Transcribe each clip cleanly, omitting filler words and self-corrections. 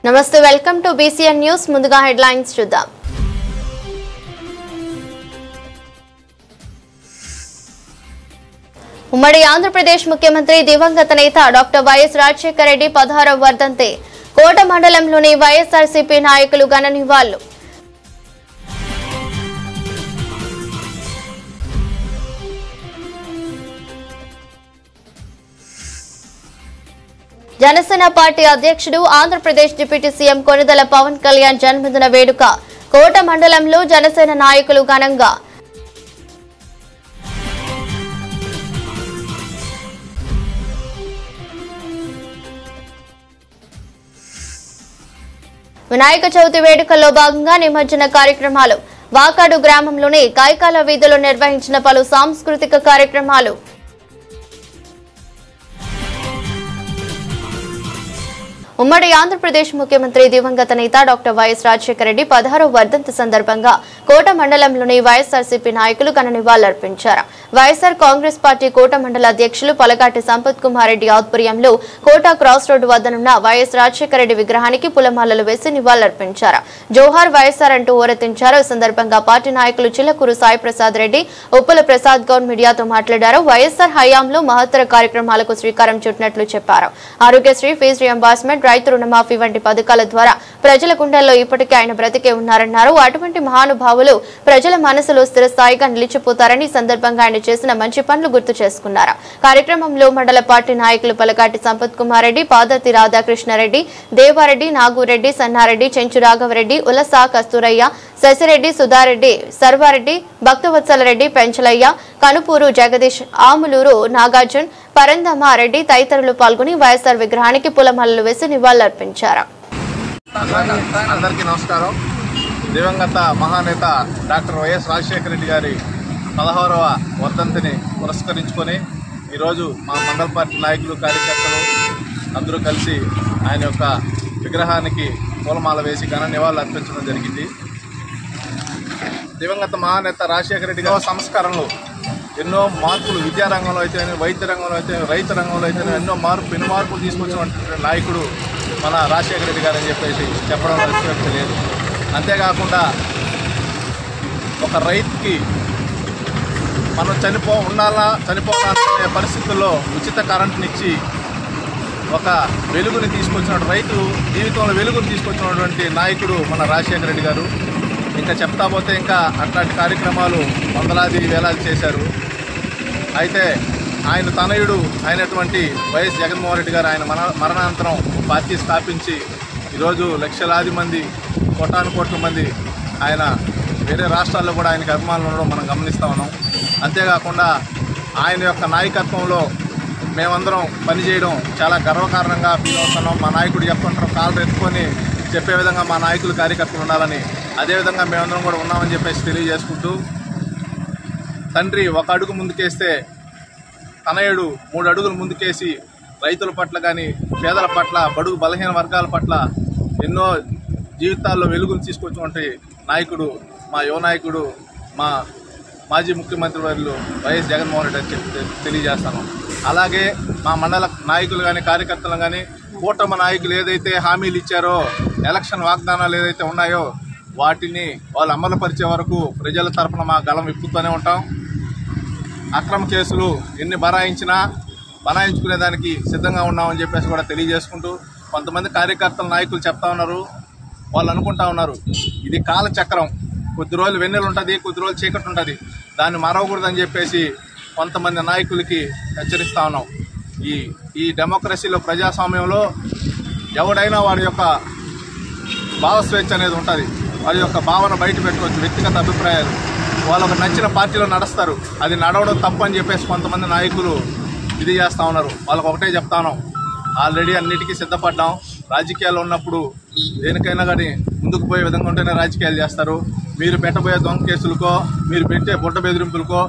నమస్తే welcome to BCN news ముందుగా headlines చూద్దాం ఉమ్మడి ఆంధ్రప్రదేశ్ ముఖ్యమంత్రి దివంగత నేత డాక్టర్ వైఎస్ రాజశేఖర రెడ్డి 16వ వర్ధంతి కోట మండలంలోని వైఎస్ఆర్సీపీ నాయకులు ఘన నివాళులు జనసేన పార్టీ అధ్యక్షుడు ఆంధ్రప్రదేశ్ డిప్యూటీ సీఎం కొనిదెల పవన్ కళ్యాణ్ జన్మదిన వేడుక కోట మండలంలో జనసేన నాయకులు ఘనంగా వినాయక చవితి వేడుకల్లో భాగంగా నిమజ్జన కార్యక్రమాలు వాకాడు గ్రామంలోని కాయకాల వీధిలో నిర్వహించిన పలు సాంస్కృతిక కార్యక్రమాలు ఉమ్మడి ఆంధ్రప్రదేశ్ ముఖ్యమంత్రి దివంగత నేత డాక్టర్ వైఎస్ రాజశేఖర రెడ్డి 16వ వర్ధంతి సందర్భంగా కోట మండలంలోని వైఎస్ఆర్సీపీ నాయకులు ఘన నివాళులర్పించారు. వైఎస్ఆర్ కాంగ్రెస్ పార్టీ కోట మండల అధ్యక్షులు పలగాటి సంపత్ కుమార్ రెడ్డి ఆధ్వర్యంలో కోట క్రాస్ రోడ్డు వద్దనున్న వైఎస్ రాజశేఖర రెడ్డి విగ్రహానికి పూలమాలలు వేసి నివాళులర్పించారు. జోహార్ వైఎస్ఆర్ అంటూ ఓరెత్తించారు. ఈ సందర్భంగా పార్టీ నాయకులు చిల్లకూరు సాయి ప్రసాద్ రెడ్డి, ఉప్పుల ప్రసాద్ గౌడ్ మీడియాతో మాట్లాడారు. వైఎస్ఆర్ హయాంలో మహత్తర కార్యక్రమాలకు శ్రీకారం చుట్టినట్లు చెప్పారు. ఆరోగ్యశ్రీ, ఫీజు రియంబర్స్మెంట్, రైతు రుణమాఫీ వంటి పథకాల ద్వారా ప్రజల గుండెల్లో ఇప్పటికే ఆయన బ్రతికే ఉన్నారన్నారు. అటువంటి మహానుభావులు ప్రజల మనసులో స్థిరస్థాయిగా నిలిచిపోతారని సందర్భంగా ఆయన చేసిన మంచి పనులు గుర్తు చేసుకున్నారు. కార్యక్రమంలో మండల పార్టీ నాయకులు పలకాటి సంపత్ కుమార్ రెడ్డి, పాదర్తి రాధాకృష్ణారెడ్డి, దేవారెడ్డి, నాగురెడ్డి, సన్నారెడ్డి, చెంచు రాఘవరెడ్డి, ఉలసా కస్తూరయ్య, శశిరెడ్డి, సుధారెడ్డి, సర్వారెడ్డి, భక్తవత్సలరెడ్డి, పెంచలయ్య, కనుపూరు జగదీష్, ఆములూరు నాగార్జున్, పరందమారెడ్డి తదితరులు పాల్గొని వైఎస్ఆర్ విగ్రహానికి పూలమాలలు వేసి నివాళులర్పించారు. అందరికీ నమస్కారం. దివంగత మహానేత డాక్టర్ వైఎస్ రాజశేఖర రెడ్డి గారి 16వ వర్ధంతిని పురస్కరించుకొని ఈరోజు మా మండల పార్టీ నాయకులు, కార్యకర్తలు అందరూ కలిసి ఆయన యొక్క విగ్రహానికి పూలమాల వేసి ఘన నివాళులు అర్పించడం జరిగింది. దివంగత మహానేత రాజశేఖర రెడ్డి గారి సంస్కరణలు ఎన్నో మార్పులు విద్యారంగంలో అయితే, వైద్య రంగంలో అయితే, రైతు రంగంలో అయితే ఎన్నో పెను మార్పులు తీసుకొచ్చినటువంటి నాయకుడు మన రాజశేఖర రెడ్డి గారు అని చెప్పేసి చెప్పడం అతిశయోక్తి లేదు. అంతేకాకుండా ఒక రైతుకి మనం చనిపోవాలనే పరిస్థితుల్లో ఉచిత కరెంటునిచ్చి ఒక వెలుగుని తీసుకొచ్చినటువంటి, రైతు జీవితంలో వెలుగుని తీసుకొచ్చినటువంటి నాయకుడు మన రాజశేఖర రెడ్డి గారు. ఇంకా చెప్తా పోతే ఇంకా అట్లాంటి కార్యక్రమాలు వందలాది వేలాది చేశారు. అయితే ఆయన తనయుడు అయినటువంటి వైఎస్ జగన్మోహన్ రెడ్డి గారు ఆయన మరణానంతరం పార్టీ స్థాపించి ఈరోజు లక్షలాది మంది, కోటాను కోట్ల మంది ఆయన వేరే రాష్ట్రాల్లో కూడా ఆయనకి అభిమానులు ఉండడం మనం గమనిస్తూ ఉన్నాం. అంతేకాకుండా ఆయన యొక్క నాయకత్వంలో మేమందరం పనిచేయడం చాలా గర్వకారణంగా ఫీల్ అవుతున్నాం. మా నాయకుడు చెప్పుకుంటారు, కాళ్ళు ఎత్తుకొని చెప్పే విధంగా మా నాయకులు, కార్యకర్తలు ఉండాలని, అదేవిధంగా మేమందరం కూడా ఉన్నామని చెప్పేసి తెలియజేసుకుంటూ, తండ్రి ఒక అడుగు ముందుకేస్తే తనయుడు 3 అడుగులు ముందుకేసి రైతుల పట్ల కానీ, పేదల పట్ల, బడుగు బలహీన వర్గాల పట్ల ఎన్నో జీవితాల్లో వెలుగులు తీసుకొచ్చినటువంటి నాయకుడు మా యువ నాయకుడు, మా మాజీ ముఖ్యమంత్రి వర్యులు వైఎస్ జగన్మోహన్ రెడ్డి అని చెప్పి తెలియజేస్తాను. అలాగే మా మండల నాయకులు కానీ, కార్యకర్తలు కానీ, కూటమి నాయకులు ఏదైతే హామీలు ఇచ్చారో, ఎలక్షన్ వాగ్దానాలు ఏదైతే ఉన్నాయో వాటిని వాళ్ళు అమలుపరిచే వరకు ప్రజల తరఫున మా గళం విప్పుతూనే ఉంటాం. అక్రమ కేసులు ఎన్ని బనాయించుకునేదానికి సిద్ధంగా ఉన్నామని చెప్పేసి కూడా తెలియజేసుకుంటూ, కొంతమంది కార్యకర్తల నాయకులు చెప్తా ఉన్నారు, వాళ్ళు అనుకుంటా ఉన్నారు ఇది కాలచక్రం, కొద్ది రోజులు వెన్నెలు ఉంటుంది, కొద్ది రోజులు చీకటి ఉంటుంది, దాన్ని మరవకూడదని చెప్పేసి కొంతమంది నాయకులకి హెచ్చరిస్తూ ఉన్నాం. ఈ డెమోక్రసీలో, ప్రజాస్వామ్యంలో ఎవడైనా వాడి యొక్క భావస్వేచ్ఛ అనేది ఉంటుంది. వారి యొక్క భావన బయట పెట్టుకోవచ్చు, వ్యక్తిగత అభిప్రాయాలు వాళ్ళకు నచ్చిన పార్టీలో నడుస్తారు. అది నడవడం తప్పు అని చెప్పేసి కొంతమంది నాయకులు ఇది చేస్తూ ఉన్నారు. వాళ్ళకు ఒకటే చెప్తాను, ఆల్రెడీ అన్నిటికీ సిద్ధపడ్డాం. రాజకీయాల్లో ఉన్నప్పుడు దేనికైనా కానీ ముందుకు పోయే విధంగా ఉంటేనే రాజకీయాలు చేస్తారు. మీరు పెట్టబోయే దొంగ కేసులకో, మీరు పెట్టే బుట్ట బెదిరింపులకో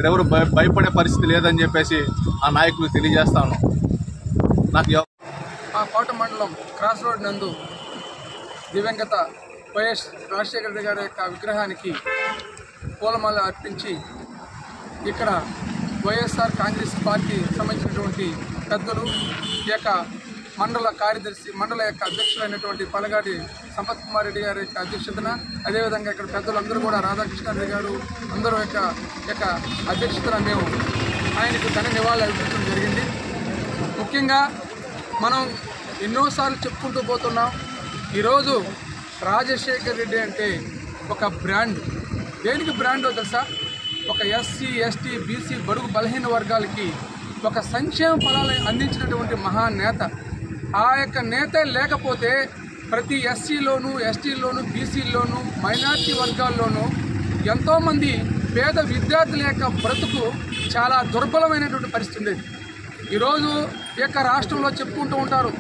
ఎవరు భయపడే పరిస్థితి లేదని చెప్పేసి ఆ నాయకులు తెలియజేస్తాను. నాకు మా కోట మండలం క్రాస్ రోడ్ నందు దివంగత వైఎస్ రాజశేఖర రెడ్డి గారి యొక్క విగ్రహానికి పూలమాల అర్పించి ఇక్కడ వైఎస్ఆర్ కాంగ్రెస్ పార్టీ సంబంధించినటువంటి పెద్దలు, ఈ యొక్క మండల కార్యదర్శి మండల యొక్క అధ్యక్షులైనటువంటి పలగాటి సంపత్ కుమార్ రెడ్డి గారి యొక్క అధ్యక్షతన, అదేవిధంగా ఇక్కడ పెద్దలందరూ కూడా రాధాకృష్ణారెడ్డి గారు అందరూ యొక్క అధ్యక్షతన మేము ఆయనకు ఘన నివాళులు అర్పించడం జరిగింది. ముఖ్యంగా మనం ఎన్నోసార్లు చెప్పుకుంటూ పోతున్నాం. ఈరోజు రాజశేఖర్ రెడ్డి అంటే ఒక బ్రాండ్. దేనికి బ్రాండో తెలుసా? ఒక ఎస్సీ, ఎస్టీ, బీసీ బడుగు బలహీన వర్గాలకి ఒక సంక్షేమ ఫలాలను అందించినటువంటి మహానేత. ఆ యొక్క నేత లేకపోతే ప్రతి ఎస్సీలోను, ఎస్టీలోను, బీసీలోను, మైనార్టీ వర్గాల్లోనూ ఎంతోమంది పేద విద్యార్థుల యొక్క బ్రతుకు చాలా దుర్బలమైనటువంటి పరిస్థితి ఉండేది. ఈరోజు ఈ యొక్క రాష్ట్రంలో చెప్పుకుంటూ ఉంటారు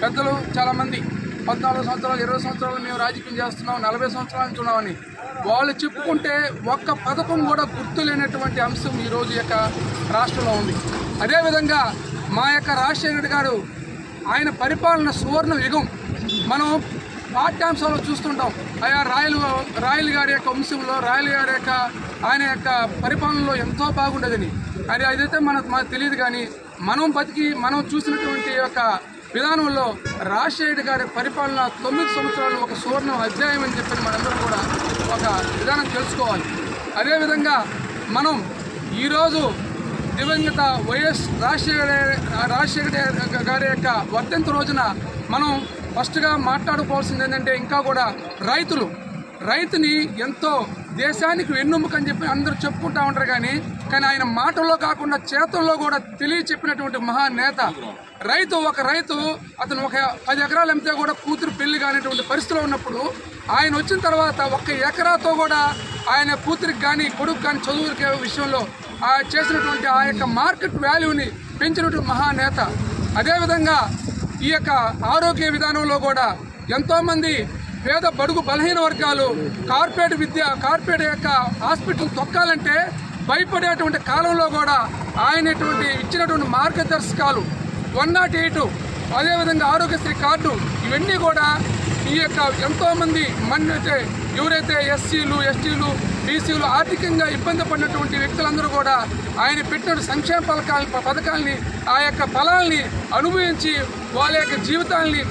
పెద్దలు చాలామంది, 14 సంవత్సరాలు 20 సంవత్సరాలు మేము రాజకీయం చేస్తున్నాం, 40 సంవత్సరాల నుంచి ఉన్నామని. వాళ్ళు చెప్పుకుంటే ఒక్క పథకం కూడా గుర్తు లేనటువంటి అంశం ఈరోజు యొక్క రాష్ట్రంలో ఉంది. అదేవిధంగా మా యొక్క రాజశేఖర రెడ్డి గారు ఆయన పరిపాలన సువర్ణ యుగం. మనం పాఠ్యాంశాల్లో చూస్తుంటాం. ఆయా రాయలు గారి యొక్క వంశంలో రాయలు గారి యొక్క ఆయన యొక్క పరిపాలనలో ఎంతో బాగుండేదని. అది అదైతే మనకు తెలియదు. కానీ మనం చూసినటువంటి యొక్క విధానంలో రాజశేఖర గారి పరిపాలన 9 సంవత్సరాలు ఒక సువర్ణ అధ్యాయం అని చెప్పి మనందరం కూడా ఒక విధానం తెలుసుకోవాలి. అదేవిధంగా మనం ఈరోజు దివంగత వైఎస్ రాజశేఖర గారి యొక్క వర్ధంతి రోజున మనం ఫస్ట్గా మాట్లాడుకోవాల్సింది ఏంటంటే, ఇంకా కూడా రైతుని ఎంతో దేశానికి వెన్నెముక అని చెప్పి అందరూ చెప్పుకుంటూ ఉంటారు. కానీ ఆయన మాటల్లో కాకుండా చేతుల్లో కూడా చెప్పినటువంటి మహానేత. ఒక రైతు అతను ఒక 10 ఎకరాలు అమ్మితే కూడా కూతురు పెళ్లి కానిటువంటి పరిస్థితిలో ఉన్నప్పుడు ఆయన వచ్చిన తర్వాత 1 ఎకరాతో కూడా ఆయన కూతురికి కానీ కొడుకు కానీ చదువుల విషయంలో చేసినటువంటి ఆ యొక్క మార్కెట్ వాల్యూని పెంచినటువంటి మహానేత. అదేవిధంగా ఈ యొక్క ఆరోగ్య విధానంలో కూడా ఎంతోమంది పేద బడుగు బలహీన వర్గాలు కార్పొరేట్ యొక్క హాస్పిటల్ తొక్కాలంటే భయపడేటువంటి కాలంలో కూడా ఆయన ఇచ్చినటువంటి మార్గదర్శకాలు 108, అదేవిధంగా ఆరోగ్యశ్రీ కార్డు, ఇవన్నీ కూడా ఈ యొక్క ఎంతోమంది ఎవరైతే ఎస్సీలు, ఎస్టీలు, బీసీలు ఆర్థికంగా ఇబ్బంది పడినటువంటి వ్యక్తులందరూ కూడా ఆయన పెట్టిన సంక్షేమ పథకాలని ఆ యొక్క ఫలాల్ని అనుభవించి వాళ్ళ యొక్క జీవితాల్ని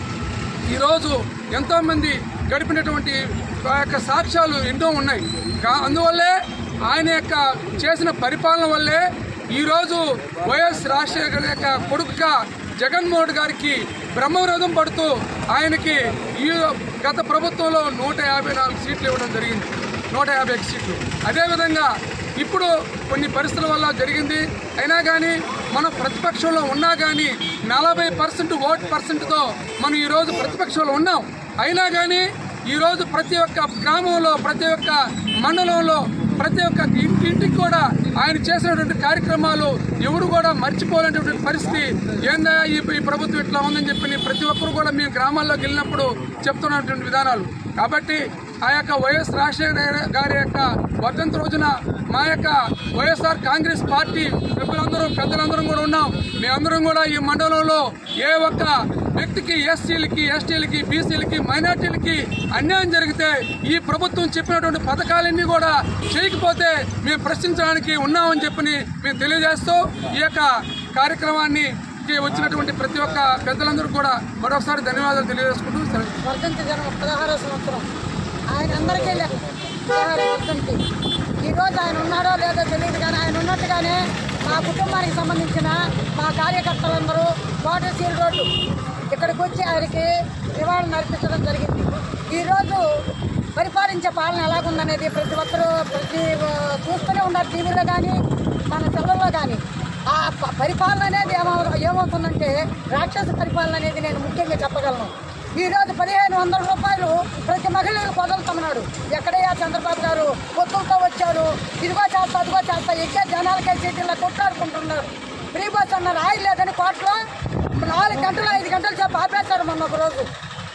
ఈరోజు ఎంతోమంది గడిపినటువంటి ఆ యొక్క సాక్ష్యాలు ఎన్నో ఉన్నాయి. అందువల్లే ఆయన యొక్క చేసిన పరిపాలన వల్లే ఈరోజు వైఎస్ రాజశేఖర్ యొక్క కొడుకుగా జగన్మోహన్ గారికి బ్రహ్మరథం పడుతూ ఆయనకి ఈ గత ప్రభుత్వంలో 154 సీట్లు ఇవ్వడం జరిగింది, 151 సీట్లు. అదేవిధంగా ఇప్పుడు కొన్ని పరిస్థితుల వల్ల జరిగింది. అయినా కానీ మనం ప్రతిపక్షంలో ఉన్నా కానీ 40% ఓట్ పర్సెంట్తో మనం ఈరోజు ప్రతిపక్షంలో ఉన్నాం. అయినా కానీ ఈరోజు ప్రతి ఒక్క గ్రామంలో, ప్రతి ఒక్క మండలంలో, ప్రతి ఒక్క ఇంటికి కూడా ఆయన చేసినటువంటి కార్యక్రమాలు ఎవరు కూడా మర్చిపోలేనటువంటి పరిస్థితి. ఏందా ఈ ప్రభుత్వం ఇట్లా ఉందని చెప్పి ప్రతి ఒక్కరు కూడా మేము గ్రామాల్లోకి వెళ్ళినప్పుడు చెప్తున్నటువంటి విధానాలు. కాబట్టి ఆ యొక్క వైఎస్ రాజశేఖర గారి యొక్క వర్ధంతి రోజున మా యొక్క వైఎస్ఆర్ కాంగ్రెస్ పార్టీ పెద్దలందరం కూడా ఉన్నాం. మేమందరం కూడా ఈ మండలంలో ఏ ఒక్క వ్యక్తికి, ఎస్సీలకి, ఎస్టీలకి, బీసీలకి, మైనార్టీలకి అన్యాయం జరిగితే ఈ ప్రభుత్వం చెప్పినటువంటి పథకాలన్నీ కూడా చేయకపోతే మేము ప్రశ్నించడానికి ఉన్నామని చెప్పి మేము తెలియజేస్తూ ఈ యొక్క కార్యక్రమాన్ని వచ్చినటువంటి ప్రతి ఒక్క పెద్దలందరూ కూడా మరొకసారి ధన్యవాదాలు తెలియజేసుకుంటూ వర్ధంతి జనం 16వ సంవత్సరం ఆయన అందరికీ వర్ధంతి. ఈరోజు ఆయన ఉన్నాడో లేదో తెలియదు, కానీ ఆయన ఉన్నట్టుగానే మా కుటుంబానికి సంబంధించిన మా కార్యకర్తలందరూ కోటసీల్ రోడ్డు ఇక్కడికి వచ్చి ఆయనకి నివాళులు అర్పించడం జరిగింది. ఈరోజు పరిపాలించే పాలన ఎలాగుందనేది ప్రతి ఒక్కరూ చూస్తూనే ఉన్నారు, టీవీలో కానీ మన సెలవుల్లో కానీ. ఆ పరిపాలన అనేది ఏమవుతుందంటే రాక్షస పరిపాలన అనేది నేను ముఖ్యంగా చెప్పగలను. ఈరోజు 1500 రూపాయలు ప్రతి మహిళలకు వదులుతున్నాడు. ఎక్కడయ్యా చంద్రబాబు గారు పొత్తులతో వచ్చారు, ఇదిగో చేస్తా అదిగో చేస్తా, ఎక్కే జనాలకే సీట్లలో కొట్లాడుకుంటున్నారు. ఫ్రీ బస్ అన్నారు, ఆయిల్ లేదని కోట్లో 4 గంటలు 5 గంటల సేపు ఆపేశారు. మొన్న ఒక రోజు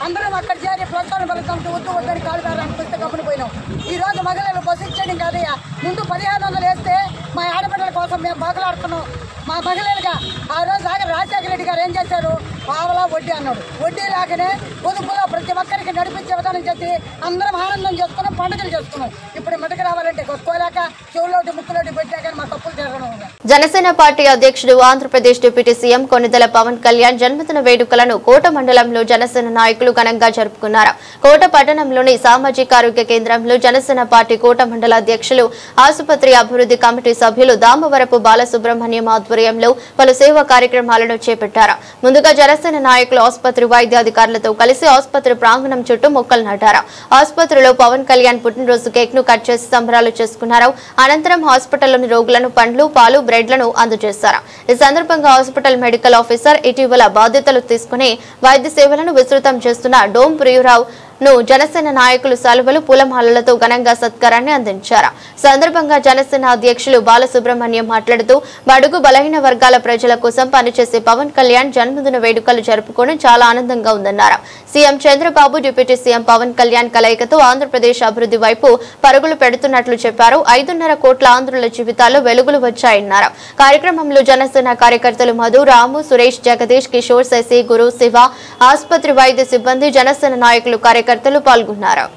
అందరం అక్కడ చేరి ప్రోత్సాహం పలుకుతాంటూ వద్దని కాలు గారు అనిపిస్తే గమని పోయినాం. ఈరోజు మహిళలు బస్సు ఇచ్చేయడం కాదయ్యా, ముందు 1500 వేస్తే మా ఆడపిల్లల కోసం మేము బాగలాడుతున్నాం. మా మహిళలుగా ఆ రోజు రాజశేఖర రెడ్డి గారు ఏం చేశారు, పావలా వడ్డీ అన్నాడు. వడ్డీ లేకనే పొదుపులో ప్రతి ఒక్కరికి నడిపించే విధానం చేసి అందరం ఆనందం చేసుకున్నాం, పండుగలు చేసుకున్నాం. ఇప్పుడు మెటకు రావాలంటే కొట్టుకోలేక చెవులోటి ముక్కులోటి పెట్టా కానీ మా తప్పులు జరగడం. జనసేన పార్టీ అధ్యక్షుడు ఆంధ్రప్రదేశ్ డిప్యూటీ సీఎం కొణిదెల పవన్ కళ్యాణ్ జన్మదిన వేడుకలను కోట మండలంలో జనసేన నాయకులు ఘనంగా జరుపుకున్నారు. కోట పట్టణంలోని సామాజిక ఆరోగ్య కేంద్రంలో జనసేన పార్టీ కోట మండల అధ్యక్షులు, ఆసుపత్రి అభివృద్ధి కమిటీ సభ్యులు దామవరపు బాలసుబ్రహ్మణ్యం ఆధ్వర్యంలో పలు సేవా కార్యక్రమాలను చేపట్టారు. ముందుగా జనసేన నాయకులు ఆసుపత్రి వైద్యాధికారులతో కలిసి ఆసుపత్రి ప్రాంగణం చుట్టూ మొక్కలు నాటారు. ఆసుపత్రిలో పవన్ కళ్యాణ్ పుట్టినరోజు కేక్ ను కట్ చేసి సంబరాలు చేసుకున్నారు. అనంతరం హాస్పిటల్లోని రోగులను పండ్లు, పాలు, బ్రెడ్లను అందజేశారు. ఈ సందర్భంగా హాస్పిటల్ మెడికల్ ఆఫీసర్ ఇటీవల బాధ్యతలు తీసుకుని వైద్య సేవలను విస్తృతం చేస్తున్న డోం ప్రియురావు జనసేన నాయకులు సలువలు, పూలమాలలతో ఘనంగా సత్కారాన్ని అందించారు. సందర్భంగా జనసేన అధ్యక్షులు బాలసుబ్రహ్మణ్యం మాట్లాడుతూ బడుగు బలహీన వర్గాల ప్రజల కోసం పనిచేసే పవన్ కళ్యాణ్ జన్మదిన వేడుకలు జరుపుకోవడం చాలా ఆనందంగా ఉందన్నారు. CM Chandrababu, deputy CM Pawan Kalyan కలయికతో ఆంధ్రప్రదేశ్ అభివృద్ధి వైపు పరుగులు పెడుతున్నట్లు చెప్పారు. 5.5 కోట్ల ఆంధ్రుల జీవితాల్లో వెలుగులు వచ్చాయన్నారు. కార్యక్రమంలో జనసేన కార్యకర్తలు మధు, రాము, సురేష్, జగదీష్, కిషోర్, శశి, గురు, శివ, ఆసుపత్రి వైద్య సిబ్బంది, జనసేన నాయకులు కార్యకర్తలు పాల్గొన్నారు.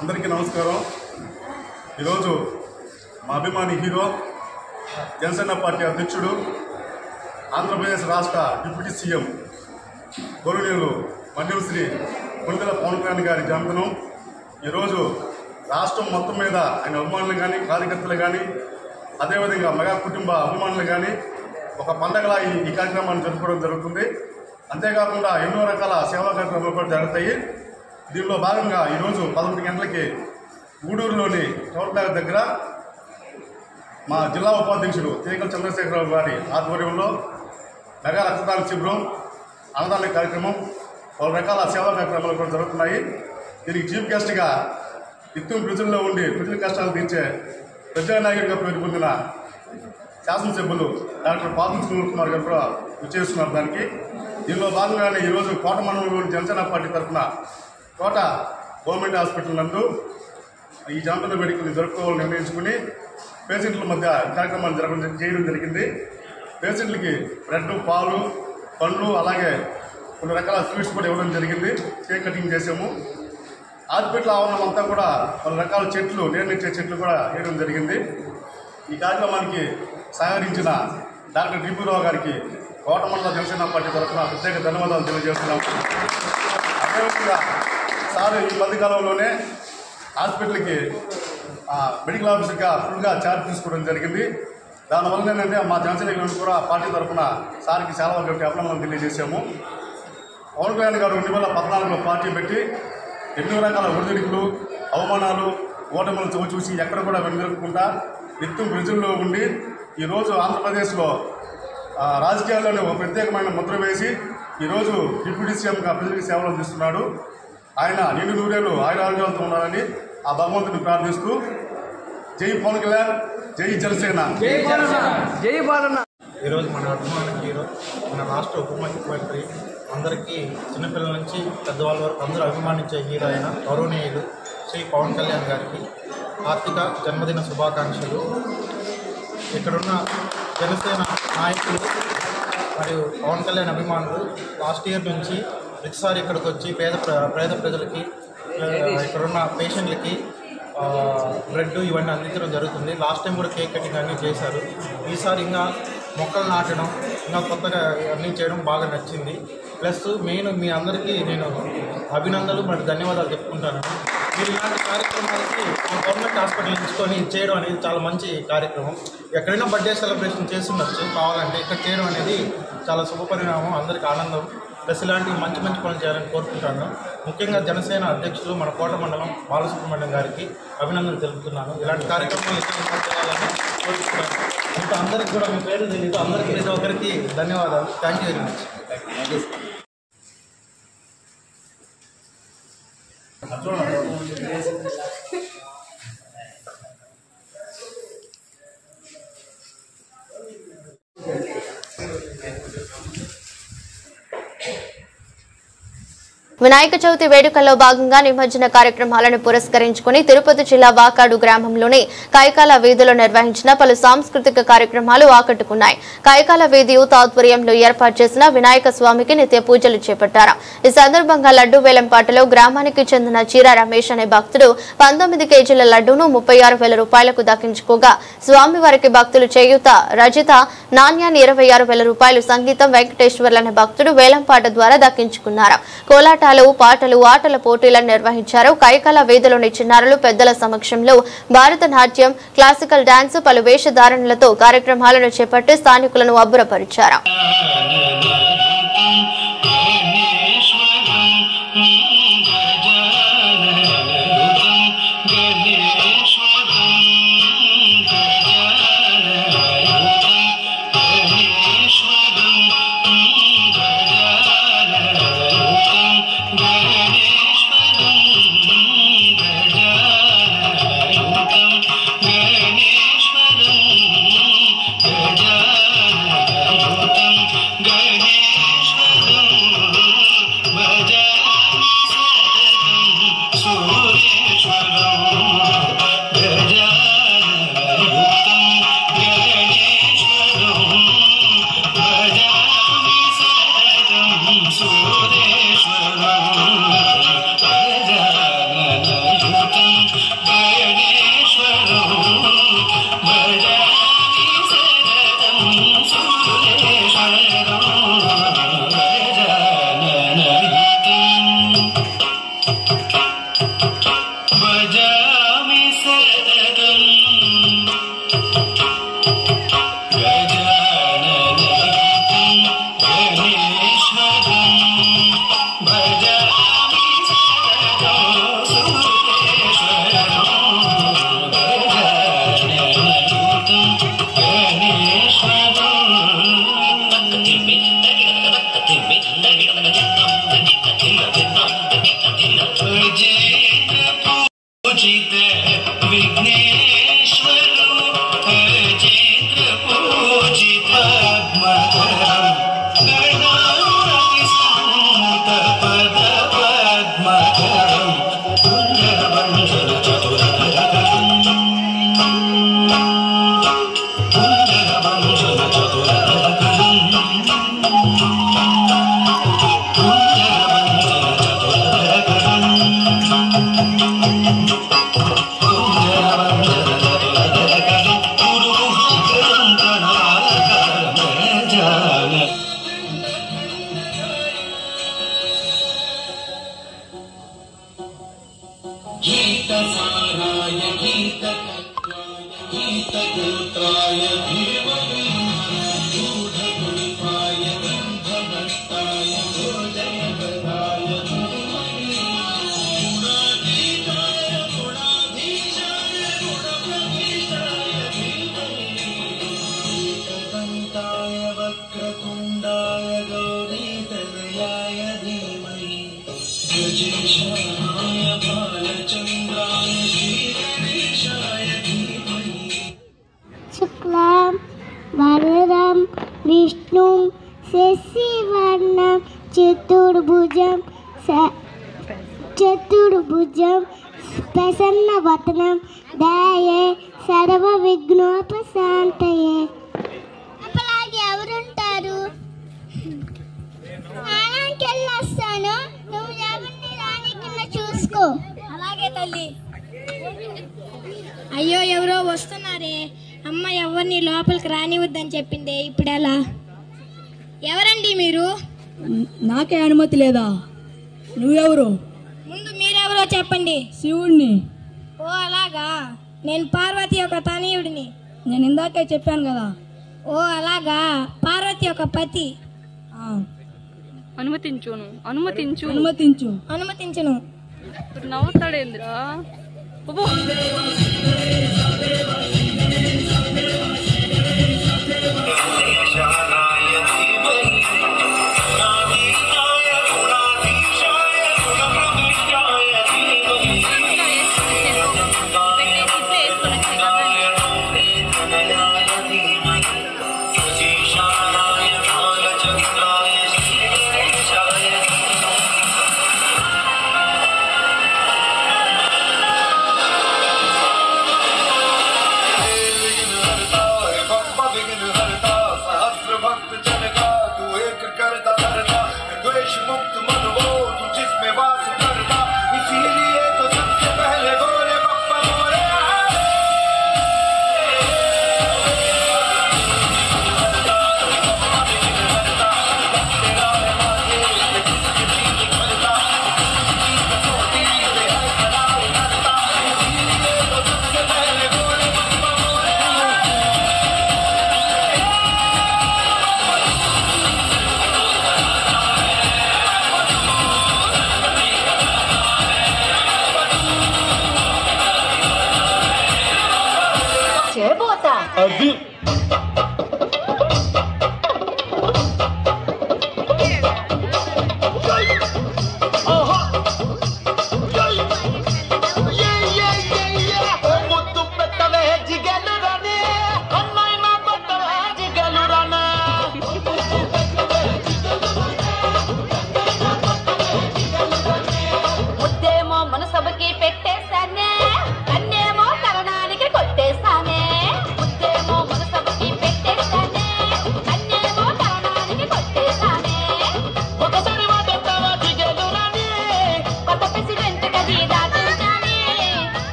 అందరికీ నమస్కారం. ఈరోజు మా అభిమాని హీరో, జనసేన పార్టీ అధ్యక్షుడు, ఆంధ్రప్రదేశ్ రాష్ట్ర డిప్యూటీ సీఎం గౌరవనీయులు మన్యం శ్రీ కొణిదెల పవన్ కళ్యాణ్ గారి జన్మదినం. ఈరోజు రాష్ట్రం మొత్తం మీద ఆయన అభిమానులు కానీ, కార్యకర్తలు కానీ, అదేవిధంగా మెగా కుటుంబ అభిమానులు కానీ ఒక పండగలా ఈ కార్యక్రమాన్ని జరుపుకోవడం జరుగుతుంది. అంతేకాకుండా ఎన్నో రకాల సేవా కార్యక్రమాలు కూడా జరుగుతాయి. దీనిలో భాగంగా ఈరోజు 11 గంటలకి గూడూరులోని టోల్ ప్లాజా దగ్గర మా జిల్లా ఉపాధ్యక్షుడు తీగల చంద్రశేఖరరావు గారి ఆధ్వర్యంలో మెగా రక్తదాన శిబిరం, అన్నదాన కార్యక్రమం, పలు రకాల సేవా కార్యక్రమాలు కూడా జరుగుతున్నాయి. దీనికి చీఫ్ గెస్ట్గా నిత్యం ప్రజల్లో ఉండి ప్రజల కష్టాలు తీర్చే ప్రజానాయకుడిగా పేరు పొందిన శాసనసభ్యులు డాక్టర్ పాదం సునీల్ కుమార్ గారు కూడా విచ్చేస్తున్నారు. దానికి దీనిలో భాగంగానే ఈరోజు కోట మండలంలోని జనసేన పార్టీ తరఫున కోట గవర్నమెంట్ హాస్పిటల్ నందు ఈ జన్మదిన వేడుకలు జరుపుకోవాలని నిర్ణయించుకుని పేషెంట్ల మధ్య కార్యక్రమాలు చేయడం జరిగింది. పేషెంట్లకి బ్రెడ్, పాలు, పండ్లు, అలాగే కొన్ని రకాల స్వీట్స్ కూడా ఇవ్వడం జరిగింది. కేక్ కటింగ్ చేసాము. హాస్పిటల్ ఆవరణం అంతా కూడా పలు రకాల చెట్లు, నీడనిచ్చే చెట్లు కూడా వేయడం జరిగింది. ఈ కార్యక్రమానికి సహకరించిన డాక్టర్ డిప్యూరావు గారికి కోట మండల జనసేన పార్టీ తరఫున ప్రత్యేక ధన్యవాదాలు తెలియజేస్తున్నాము. అదేవిధంగా సార్ ఈ మధ్యకాలంలోనే హాస్పిటల్కి మెడికల్ ఆఫీసర్గా ఫుల్గా ఛార్జ్ తీసుకోవడం జరిగింది. దానివల్ల ఏంటంటే మా జనసేన కూడా పార్టీ తరఫున సార్కి చాలా వరకు అభినందనలు తెలియజేశాము. పవన్ కళ్యాణ్ గారు 2014లో పార్టీ పెట్టి ఎన్నో రకాల ఒడిదుడుకులు, అవమానాలు, ఓటములు చూసి ఎక్కడ కూడా వెనుదిరగకుండా నిత్యం ప్రజల్లో ఉండి ఈరోజు ఆంధ్రప్రదేశ్లో రాజకీయాల్లోనే ఒక ప్రత్యేకమైన ముద్ర వేసి ఈరోజు డిప్యూటీ సీఎంగా ప్రజలకు సేవలు అందిస్తున్నాడు. ఆయన నిండు నూరేళ్ళు ఆయురారోగ్యాలతో ఉన్నారని ఆ భగవంతుని ప్రార్థిస్తూ జై పవన్ కళ్యాణ్, జై జనసేన. ఈరోజు మన అభిమాన హీరో, మన రాష్ట్ర ఉప ముఖ్యమంత్రి, అందరికీ చిన్నపిల్లల నుంచి పెద్దవాళ్ళ వరకు అందరూ అభిమానించే హీరో అయిన గౌరవనీయులు శ్రీ పవన్ కళ్యాణ్ గారికి హార్దిక జన్మదిన శుభాకాంక్షలు. ఇక్కడున్న జనసేన నాయకులు మరియు పవన్ కళ్యాణ్ అభిమానులు లాస్ట్ ఇయర్ నుంచి ప్రతిసారి ఇక్కడికి వచ్చి పేద ప్రజలకి, ఇక్కడున్న పేషెంట్లకి బ్రెడ్ ఇవన్నీ అందించడం జరుగుతుంది. లాస్ట్ టైం కూడా కేక్ కటింగ్ అన్నీ చేశారు. ఈసారి ఇంకా మొక్కలు నాటడం, ఇంకా కొత్తగా అన్నీ చేయడం బాగా నచ్చింది. ప్లస్ మెయిన్ మీ అందరికీ నేను అభినందనలు మరియు ధన్యవాదాలు చెప్పుకుంటాను. మీరు ఇలాంటి కార్యక్రమాలకి గవర్నమెంట్ హాస్పిటల్ ఎంచుకొని చేయడం అనేది చాలా మంచి కార్యక్రమం. ఎక్కడైనా బర్త్డే సెలబ్రేషన్ చేస్తుండొచ్చు, కావాలంటే ఇక్కడ చేయడం అనేది చాలా శుభపరిణామం, అందరికీ ఆనందం. ప్లస్ ఇలాంటి మంచి మంచి పనులు చేయాలని కోరుకుంటాను. ముఖ్యంగా జనసేన అధ్యక్షులు మన కోట మండలం బాలసుబ్రహ్మణ్యం గారికి అభినందనలు తెలుపుతున్నాను. ఇలాంటి కార్యక్రమాలు ఎక్కువ చేయాలని కోరుకుంటున్నాను. ఇంకా అందరికీ కూడా మీ పేరు తెలియదు, అందరికీ ప్రతి ఒక్కరికి ధన్యవాదాలు. Thank you very much. Vinayaka Chavithi వేడుకల్లో భాగంగా నిమజ్జన కార్యక్రమాలను పురస్కరించుకుని తిరుపతి జిల్లా వాకాడు గ్రామంలోని కైకాల వీధిలో నిర్వహించిన పలు సాంస్కృతిక కార్యక్రమాలు ఆకట్టుకున్నాయి. కైకాల వీధి యూత్ ఆధ్వర్యంలో ఏర్పాటు చేసిన వినాయక స్వామికి నిత్య పూజలు చేపట్టారు. ఈ సందర్భంగా లడ్డు వేలంపాటలో గ్రామానికి చెందిన చీర రమేష్ అనే భక్తుడు 19 కేజీల లడ్డూను 36,000 రూపాయలకు దక్కించుకోగా, స్వామివారికి భక్తులు చేయూత రజిత నాణ్యాన్ని 26,000 రూపాయలు, సంగీతం వెంకటేశ్వర్లు అనే భక్తుడు వేలంపాట ద్వారా దక్కించుకున్నారు. కోలాట పాటలు, ఆటల పోటీలను నిర్వహించారు. కైకాల వీధిలోని చిన్నారులు పెద్దల సమక్షంలో భారతనాట్యం, క్లాసికల్ డాన్స్, పలు వేషధారణలతో కార్యక్రమాలను చేపట్టి స్థానికులను అబ్బురపరిచారు. गीतगोत्राय धीमहि गूढगुल्फाय गन्धर्व शुक्लां वरदं विष्णुं शशिवर्णं चतुर्भुजं प्रसन्नवदनं ध्याये सर्वविघ्नोपशान्तये. అలాగే ఎవరుంటారు? స్నానానికి వెళ్ళొస్తాను, నువ్వు ఎవరిని రానికుండా చూసుకో. అలాగే తల్లి. అయ్యో ఎవరో వస్తున్నారే, అమ్మ ఎవరిని లోపలికి రానివద్దని చెప్పిందే, ఇప్పుడు ఎలా? ఎవరండి మీరు? నాకే అనుమతి లేదా? నువ్వెవరు? ముందు మీరెవరో చెప్పండి. శివుడిని. ఓ అలాగా, నేను పార్వతి యొక్క తనయుడిని. నేను ఇందాకే చెప్పాను కదా. ఓ అలాగా, పార్వతి యొక్క పతి. అనుమతించును. నవ్వుతాడేంద్రా?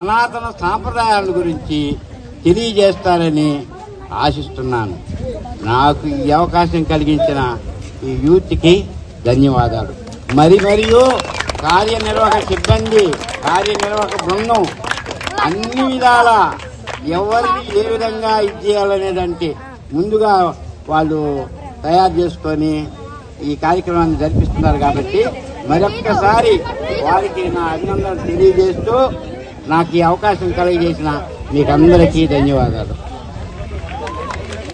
సనాతన సాంప్రదాయాల గురించి తెలియజేస్తారని ఆశిస్తున్నాను. నాకు ఈ అవకాశం కలిగించిన ఈ యూత్కి ధన్యవాదాలు. మరియు కార్యనిర్వాహక సిబ్బంది, కార్యనిర్వాహక బృందం అన్ని విధాల ఎవరికి ఏ విధంగా ఇచ్చేయాలనేదంటే ముందుగా వాళ్ళు తయారు చేసుకొని ఈ కార్యక్రమాన్ని జరిపిస్తున్నారు. కాబట్టి మరొక్కసారి వారికి నా అభినందనలు తెలియజేస్తూ నాకు ఈ అవకాశం కలిగజేసిన మీకందరికీ ధన్యవాదాలు.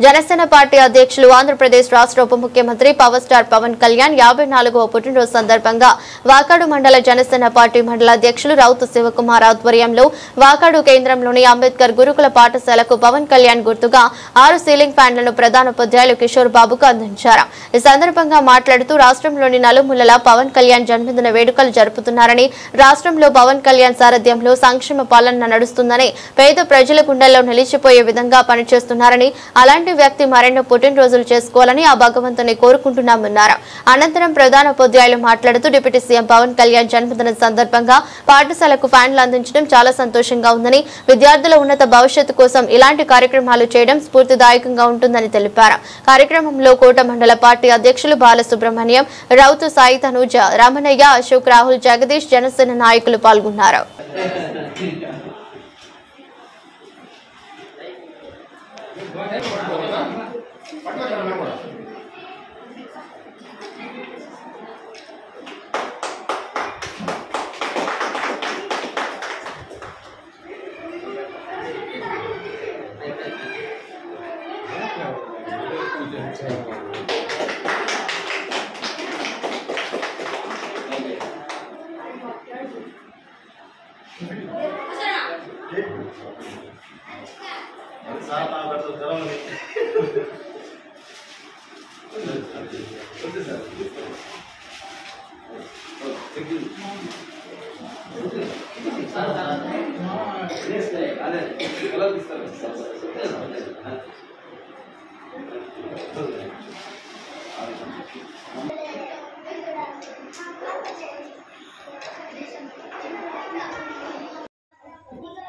జనసేన పార్టీ అధ్యక్షులు ఆంధ్రప్రదేశ్ రాష్ట్ర ఉప ముఖ్యమంత్రి పవర్ స్టార్ పవన్ కళ్యాణ్ 54వ పుట్టినరోజు సందర్భంగా వాకాడు మండల జనసేన పార్టీ మండల అధ్యక్షులు రౌతు శివకుమార్ ఆధ్వర్యంలో వాకాడు కేంద్రంలోని అంబేద్కర్ గురుకుల పాఠశాలకు పవన్ కళ్యాణ్ గుర్తుగా 6 సీలింగ్ ఫ్యాన్లను ప్రధానోపాధ్యాయులు కిషోర్ బాబుకు అందించారు. ఈ సందర్భంగా మాట్లాడుతూ రాష్ట్రంలోని నలుమూలలా పవన్ కళ్యాణ్ జన్మదిన వేడుకలు జరుపుతున్నారని, రాష్ట్రంలో పవన్ కళ్యాణ్ సారథ్యంలో సంక్షేమ పాలన నడుస్తుందని, పేద ప్రజల గుండెల్లో నిలిచిపోయే విధంగా పనిచేస్తున్నారని, అలాంటి వ్యక్తి మరెన్నో పుట్టినరోజులు చేసుకోవాలని ఆ భగవంతుని కోరుకుంటున్నామన్నారు. అనంతరం ప్రధానోపాధ్యాయులు మాట్లాడుతూ డిప్యూటీ సీఎం పవన్ కళ్యాణ్ జన్మదిన సందర్భంగా పాఠశాలకు ఫ్యాన్లు అందించడం చాలా సంతోషంగా ఉందని, విద్యార్థుల ఉన్నత భవిష్యత్తు కోసం ఇలాంటి కార్యక్రమాలు చేయడం స్ఫూర్తిదాయకంగా ఉంటుందని తెలిపారు. కార్యక్రమంలో కోట మండల పార్టీ అధ్యక్షులు బాలసుబ్రహ్మణ్యం, రౌతు సాయి తనూజ, రమణయ్య, అశోక్, రాహుల్, జగదీష్, జనసేన నాయకులు పాల్గొన్నారు.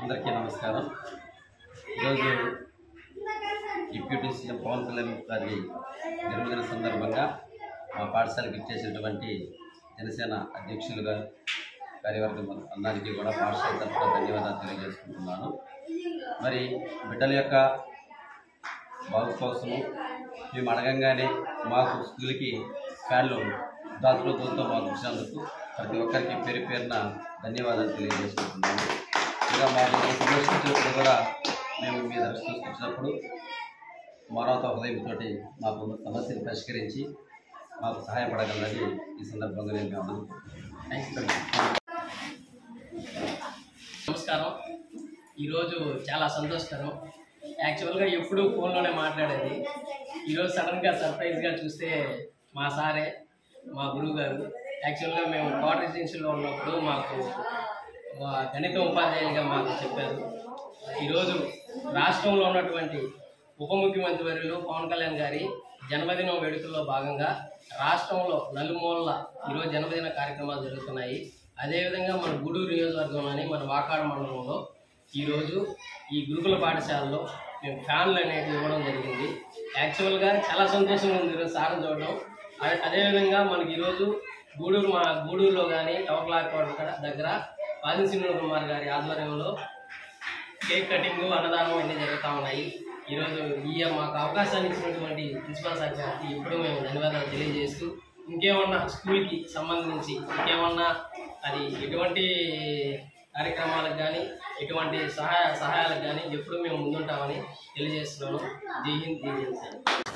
అందరికీ నమస్కారం. ఈరోజు డిప్యూటీ సీఎం పవన్ కళ్యాణ్ గారి జన్మదిన సందర్భంగా మా పాఠశాలకు ఇచ్చేసినటువంటి జనసేన అధ్యక్షులుగా కార్యవర్గం అందరికీ కూడా పాఠశాల తరఫున ధన్యవాదాలు తెలియజేసుకుంటున్నాను. మరి బిడ్డల యొక్క బాగు కోసము మేము అడగంగానే మాకు స్కూల్కి ఫ్యాన్లు దాతృత్వంతో మాకు ఇచ్చినందుకు ప్రతి ఒక్కరికి పేరు పేరున ధన్యవాదాలు తెలియజేసుకుంటున్నాము. ఇంకా మాకు సందర్శించినప్పుడు కూడా మేము మీ దృష్టి తీసుకొచ్చినప్పుడు మానవతా హృదయంతో మాకు సమస్యను పరిష్కరించి మాకు సహాయపడగలరని ఈ సందర్భంగా నేను గమనిస్తున్నాను. నమస్కారం. ఈరోజు చాలా సంతోషకరం. యాక్చువల్గా ఎప్పుడూ ఫోన్లోనే మాట్లాడేది. ఈరోజు సడన్గా సర్ప్రైజ్గా చూస్తే మా సారే, మా గురువు గారు. యాక్చువల్గా మేము కోట రెసిడెన్షియల్లో ఉన్నప్పుడు మాకు గణిత ఉపాధ్యాయులుగా మాకు చెప్పారు. ఈరోజు రాష్ట్రంలో ఉన్నటువంటి ఉప ముఖ్యమంత్రి వర్యులు పవన్ కళ్యాణ్ గారి జన్మదిన వేడుకల్లో భాగంగా రాష్ట్రంలో నలుమూలల ఈరోజు జన్మదిన కార్యక్రమాలు జరుగుతున్నాయి. అదేవిధంగా మన గూడూరు నియోజకవర్గంలోని మన వాకాడు మండలంలో ఈరోజు ఈ గురుకుల పాఠశాలలో మేము ఫ్యాన్లు అనేవి ఇవ్వడం జరిగింది. యాక్చువల్గా చాలా సంతోషంగా ఉంది ఈరోజు సారం చూడడం. అదేవిధంగా మనకి ఈరోజు గూడూరులో కానీ టవర్లాక్ దగ్గర పాదిశ్రీ కుమార్ గారి ఆధ్వర్యంలో కేక్ కటింగ్, అన్నదానం అన్నీ జరుగుతూ ఉన్నాయి. ఈరోజు మాకు అవకాశాన్ని ఇచ్చినటువంటి ప్రిన్సిపల్ సార్ గారికి ఇప్పుడు మేము ధన్యవాదాలు తెలియజేస్తూ ఇంకేమన్నా స్కూల్కి సంబంధించి ఇంకేమన్నా అది ఎటువంటి కార్యక్రమాలకు కానీ ఎటువంటి సహాయాలకు కానీ ఎప్పుడు మేము ముందుంటామని తెలియజేస్తున్నాను. జై హింద్, జై హింద్.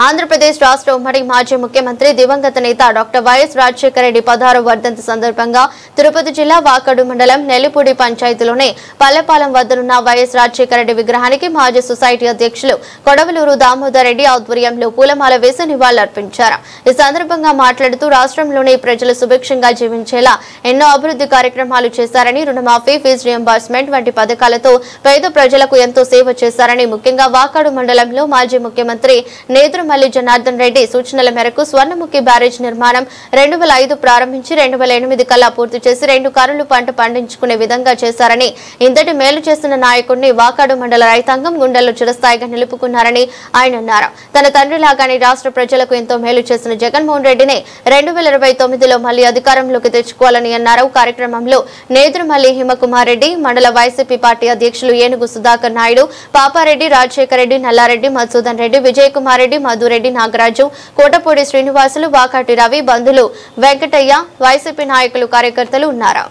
ఆంధ్రప్రదేశ్ రాష్ట్ర ఉమ్మడి మాజీ ముఖ్యమంత్రి దివంగత నేత డాక్టర్ వైఎస్ రాజశేఖర రెడ్డి 16వ వర్ధంతి సందర్భంగా తిరుపతి జిల్లా వాకడు మండలం నెల్లిపూడి పంచాయతీలోని పల్లెపాలెం వద్దనున్న వైఎస్ రాజశేఖర రెడ్డి విగ్రహానికి మాజీ సొసైటీ అధ్యక్షులు కొడవలూరు దామోదర్ రెడ్డి ఆధ్వర్యంలో పూలమాల వేసి నివాళులర్పించారు. ఈ సందర్భంగా మాట్లాడుతూ రాష్ట్రంలోని ప్రజలు సుభిక్షంగా జీవించేలా ఎన్నో అభివృద్ధి కార్యక్రమాలు చేశారని, రుణమాఫీ, ఫీజు రియంబర్స్మెంట్ వంటి పథకాలతో పేద ప్రజలకు ఎంతో సేవ చేశారని, ముఖ్యంగా వాకాడు మండలంలో మాజీ ముఖ్యమంత్రి నేదురుమల్లి జనార్దన్ రెడ్డి సూచనల మేరకు స్వర్ణముఖి బ్యారేజ్ నిర్మాణం 2005 ప్రారంభించి 2008 కల్లా పూర్తి చేసి 2 కరులు పంట పండించుకునే విధంగా చేశారని, ఇంతటి మేలు చేసిన నాయకుడిని వాకాడు మండల రైతాంగం గుండెల్లో చిరస్థాయిగా నిలుపుకున్నారని ఆయన అన్నారు. తన తండ్రిలాగానే రాష్ట్ర ప్రజలకు ఎంతో మేలు చేసిన జగన్మోహన్ రెడ్డిని 2029లో మళ్లీ అధికారంలోకి తెచ్చుకోవాలని అన్నారు. కార్యక్రమంలో నేదురుమల్లి హిమకుమార్ రెడ్డి, మండల వైసీపీ పార్టీ అధ్యక్షులు ఏనుగు సుధాకర్ నాయుడు, పాపారెడ్డి, రాజశేఖర రెడ్డి, నల్లారెడ్డి, మధుసూదన్ రెడ్డి, విజయ్ కుమార్ రెడ్డి, మధురెడ్డి, నాగరాజు, కోటపూడి శ్రీనివాసులు, వాకాటి రవి, బంధులు వెంకటయ్య, వైసీపీ నాయకులు, కార్యకర్తలు ఉన్నారు.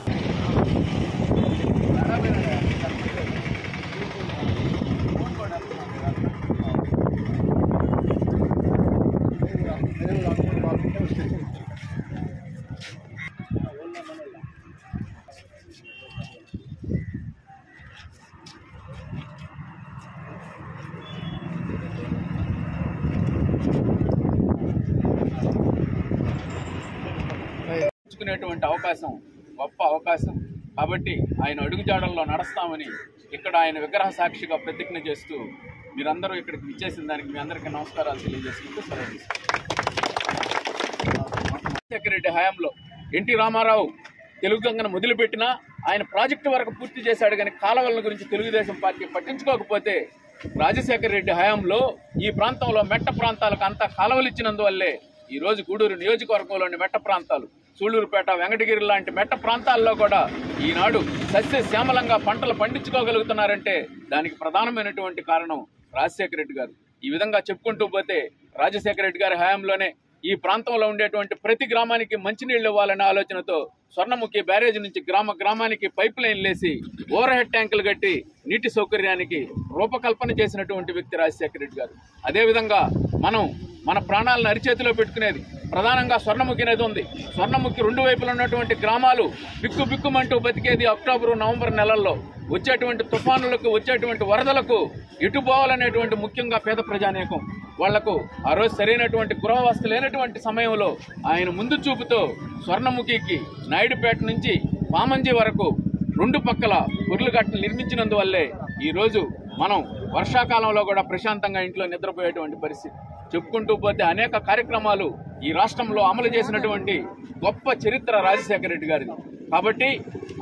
అవకాశం గొప్ప అవకాశం కాబట్టి ఆయన అడుగుజాడల్లో నడుస్తామని ఇక్కడ ఆయన విగ్రహ సాక్షిగా ప్రతిజ్ఞ చేస్తూ మీరందరూ ఇక్కడికి విచ్చేసిన దానికి మీ అందరికీ నమస్కారాలు తెలియజేసుకుంటూ సెలవు. రాజశేఖర రెడ్డి హయాంలో ఎన్టీ రామారావు తెలుగు గంగను మొదలుపెట్టినా ఆయన ప్రాజెక్టు వరకు పూర్తి చేశాడు, కానీ కాలువల గురించి తెలుగుదేశం పార్టీ పట్టించుకోకపోతే రాజశేఖర రెడ్డి హయాంలో ఈ ప్రాంతంలో మెట్ట ప్రాంతాలకు అంతా కాలువలు ఇచ్చినందువల్లే ఈరోజు గూడూరు నియోజకవర్గంలోని మెట్ట ప్రాంతాలు, సూళ్లూరుపేట, వెంకటగిరి లాంటి మెట్ట ప్రాంతాల్లో కూడా ఈనాడు సస్యశ్యామలంగా పంటలు పండించుకోగలుగుతున్నారంటే దానికి ప్రధానమైనటువంటి కారణం రాజశేఖర రెడ్డి గారు. ఈ విధంగా చెప్పుకుంటూ పోతే రాజశేఖర రెడ్డి గారి హయాంలోనే ఈ ప్రాంతంలో ఉండేటువంటి ప్రతి గ్రామానికి మంచినీళ్లు ఇవ్వాలనే ఆలోచనతో స్వర్ణముఖి బ్యారేజ్ నుంచి గ్రామానికి పైప్ లైన్లు వేసి ఓవర్ హెడ్ ట్యాంకులు కట్టి నీటి సౌకర్యానికి రూపకల్పన చేసినటువంటి వ్యక్తి రాజశేఖర రెడ్డి గారు. అదేవిధంగా మన ప్రాణాలను అరిచేతిలో పెట్టుకునేది ప్రధానంగా స్వర్ణముఖి నది ఉంది. స్వర్ణముఖి 2 వైపులు ఉన్నటువంటి గ్రామాలు బిక్కుమంటూ బతికేది అక్టోబరు, నవంబర్ నెలల్లో. వచ్చేటువంటి తుఫానులకు, వచ్చేటువంటి వరదలకు ఎటు పోవాలనేటువంటి ముఖ్యంగా పేద ప్రజానీకం వాళ్లకు ఆ రోజు సరైనటువంటి గృహవస్థ లేనటువంటి సమయంలో ఆయన ముందు చూపుతో స్వర్ణముఖికి నాయుడుపేట నుంచి పామంజి వరకు 2 పక్కల ఉర్లుగట్టలు నిర్మించినందువల్లే ఈరోజు మనం వర్షాకాలంలో కూడా ప్రశాంతంగా ఇంట్లో నిద్రపోయేటువంటి పరిస్థితి. చెప్పుకుంటూ పోతే అనేక కార్యక్రమాలు ఈ రాష్ట్రంలో అమలు చేసినటువంటి గొప్ప చరిత్ర రాజశేఖర రెడ్డి గారిది. కాబట్టి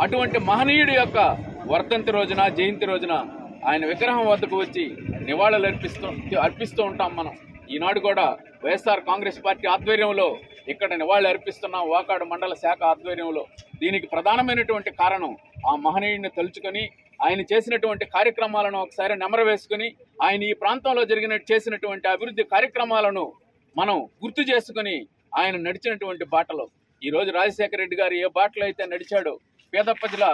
అటువంటి మహనీయుడి యొక్క వర్ధంతి రోజున, జయంతి రోజున ఆయన విగ్రహం వద్దకు వచ్చి నివాళులు అర్పిస్తూ ఉంటాం. మనం ఈనాడు కూడా వైఎస్ఆర్ కాంగ్రెస్ పార్టీ ఆధ్వర్యంలో ఇక్కడ నివాళులు అర్పిస్తున్నాం, వాకాడు మండల శాఖ ఆధ్వర్యంలో. దీనికి ప్రధానమైనటువంటి కారణం ఆ మహనీయుడిని తలుచుకొని ఆయన చేసినటువంటి కార్యక్రమాలను ఒకసారి నెమరు వేసుకుని ఆయన ఈ ప్రాంతంలో చేసినటువంటి అభివృద్ధి కార్యక్రమాలను మనం గుర్తు చేసుకుని ఆయన నడిచినటువంటి బాటలో ఈరోజు రాజశేఖర రెడ్డి గారు ఏ బాటలో అయితే నడిచాడో పేద ప్రజల